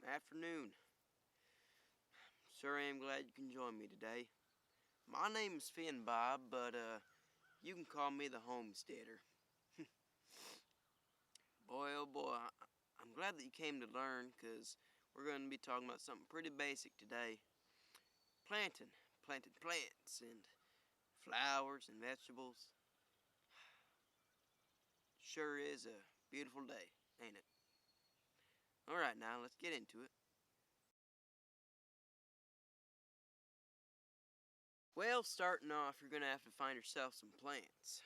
Afternoon. Sir, I am glad you can join me today. My name is Finn Bob, but you can call me the homesteader. Boy, oh boy, I'm glad that you came to learn, because we're going to be talking about something pretty basic today. Planting plants and flowers and vegetables. Sure is a beautiful day, ain't it? Alright, now let's get into it. Well, starting off, you're going to have to find yourself some plants.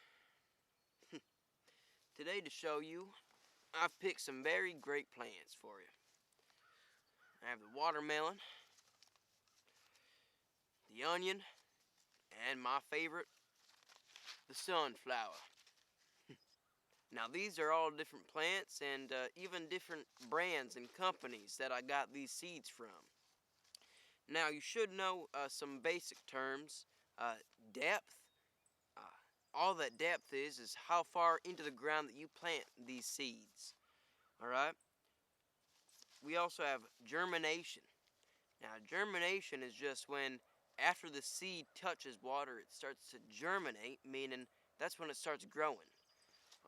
Today, to show you, I've picked some very great plants for you. I have the watermelon, the onion, and my favorite, the sunflower. Now, these are all different plants and even different brands and companies that I got these seeds from. Now, you should know some basic terms. Depth. All that depth is how far into the ground that you plant these seeds. Alright? We also have germination. Now, germination is just when after the seed touches water, it starts to germinate, meaning that's when it starts growing.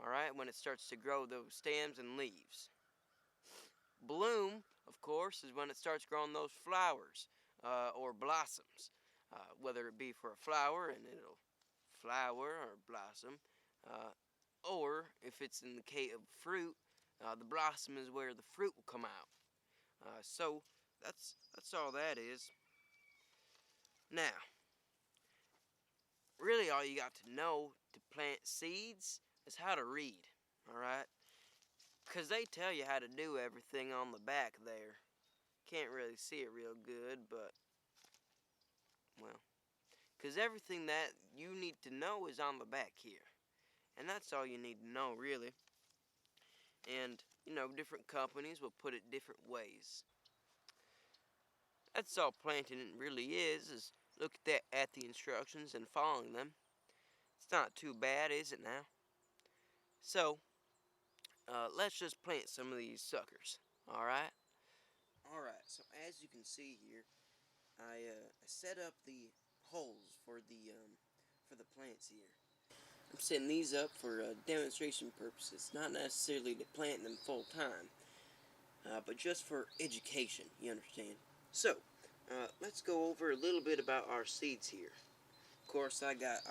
Alright, when it starts to grow those stems and leaves. Bloom, of course, is when it starts growing those flowers or blossoms. Whether it be for a flower and it'll flower or blossom, or if it's in the case of fruit, the blossom is where the fruit will come out. So that's all that is. Now, really all you got to know to plant seeds is how to read, alright? Because they tell you how to do everything on the back there. Can't really see it real good, but, well, because everything that you need to know is on the back here. And that's all you need to know, really. And, different companies will put it different ways. That's all planting really is look at the instructions and following them. It's not too bad, is it now? So, let's just plant some of these suckers, alright? Alright, so as you can see here, I set up the holes for the plants here. I'm setting these up for demonstration purposes, not necessarily to plant them full time, but just for education, you understand? So, let's go over a little bit about our seeds here. Of course, I got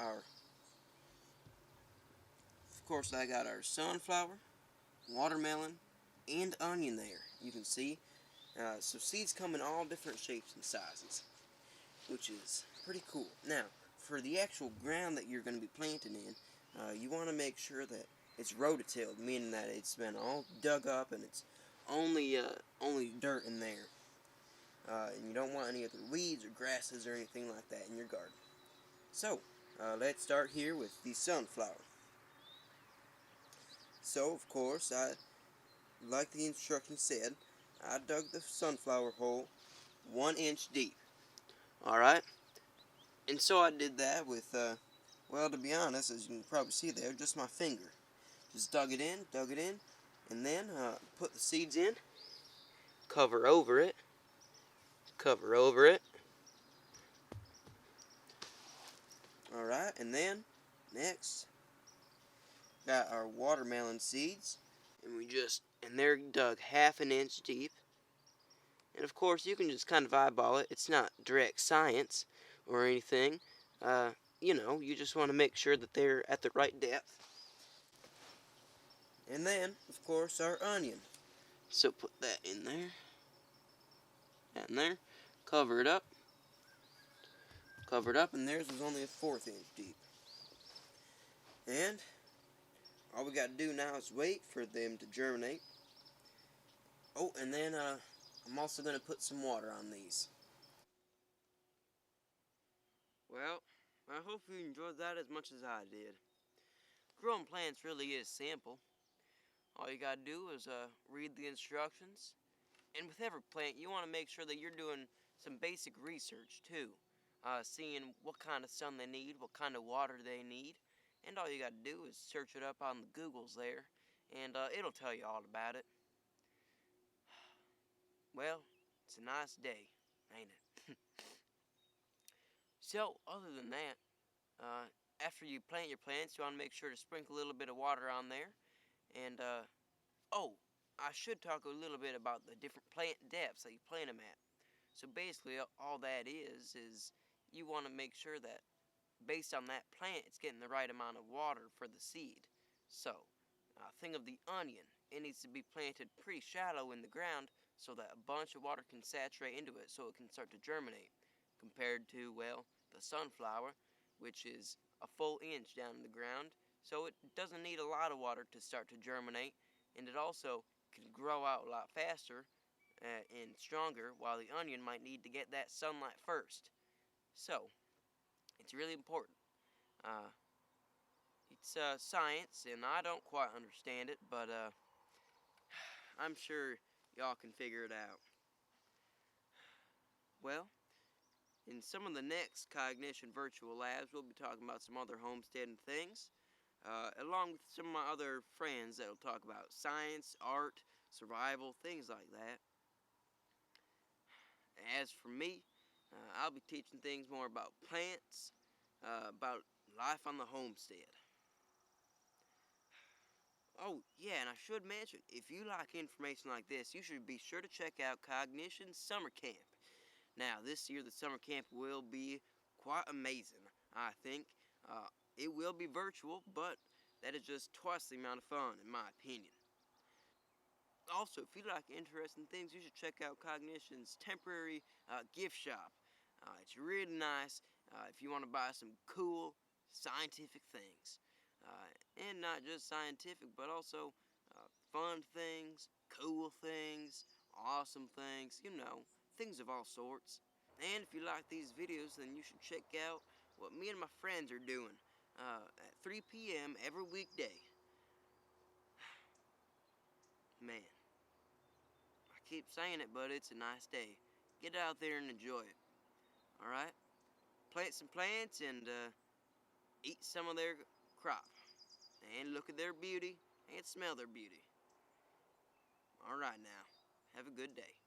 our sunflower, watermelon, and onion there. You can see. So seeds come in all different shapes and sizes, which is pretty cool. Now, for the actual ground that you're going to be planting in, you want to make sure that it's rototilled, meaning that it's been all dug up and it's only dirt in there. And you don't want any other weeds or grasses or anything like that in your garden. So, let's start here with the sunflower. So, of course, like the instructions said, I dug the sunflower hole 1 inch deep. Alright? And so I did that with, well, to be honest, as you can probably see there, just my finger. Just dug it in, and then put the seeds in, cover over it. Alright, and then, next, got our watermelon seeds, and they're dug 1/2 inch deep. And of course, you can just kind of eyeball it. It's not direct science or anything. You just want to make sure that they're at the right depth. And then, of course, our onion. So put that in there. Cover it up, and theirs was only 1/4 inch deep. And all we got to do now is wait for them to germinate. Oh, and then I'm also going to put some water on these. Well, I hope you enjoyed that as much as I did. Growing plants really is simple. All you got to do is read the instructions. And with every plant, you want to make sure that you're doing some basic research too. Seeing what kind of sun they need, what kind of water they need. And all you got to do is search it up on the Googles there, and it'll tell you all about it. Well, It's a nice day, ain't it? So, other than that, after you plant your plants, you want to make sure to sprinkle a little bit of water on there. And, oh, I should talk a little bit about the different plant depths that you plant them at. So basically, all that is you want to make sure that based on that plant, it's getting the right amount of water for the seed. So, think of the onion. It needs to be planted pretty shallow in the ground so that a bunch of water can saturate into it so it can start to germinate. Compared to, well, the sunflower, which is a full inch down in the ground, so it doesn't need a lot of water to start to germinate, and it also can grow out a lot faster and stronger, while the onion might need to get that sunlight first. So, it's really important. Uh, it's science, and I don't quite understand it, but I'm sure y'all can figure it out. Well, in some of the next Cognition virtual labs, we'll be talking about some other homesteading things, along with some of my other friends that will talk about science, art, survival, things like that. As for me, I'll be teaching things more about plants, about life on the homestead. Oh, yeah, and I should mention, if you like information like this, you should be sure to check out Cognition Summer Camp. Now, this year the summer camp will be quite amazing, I think. It will be virtual, but that is just twice the amount of fun, in my opinion. Also, if you like interesting things, you should check out Cognition's temporary gift shop. It's really nice if you want to buy some cool scientific things. And not just scientific, but also fun things, cool things, awesome things, things of all sorts. And if you like these videos, then you should check out what me and my friends are doing at 3 p.m. every weekday. Man, I keep saying it, but it's a nice day. Get out there and enjoy it. Alright? Plant some plants and eat some of their crop. And look at their beauty and smell their beauty. Alright now. Have a good day.